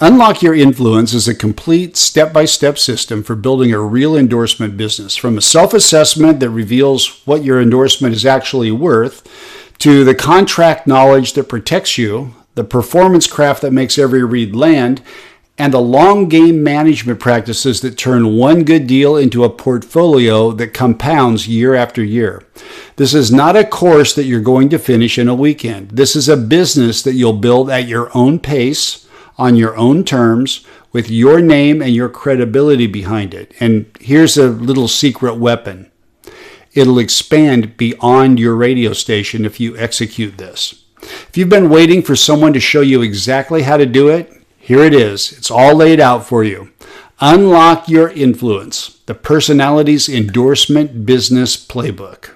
Unlock Your Influence is a complete step-by-step system for building a real endorsement business, from a self-assessment that reveals what your endorsement is actually worth, to the contract knowledge that protects you, the performance craft that makes every lead land, and the long game management practices that turn one good deal into a portfolio that compounds year after year. This is not a course that you're going to finish in a weekend. This is a business that you'll build at your own pace, on your own terms, with your name and your credibility behind it. And here's a little secret weapon. It'll expand beyond your radio station if you execute this. If you've been waiting for someone to show you exactly how to do it, here it is. It's all laid out for you. Unlock Your Influence, the Personality's Endorsement Business Playbook.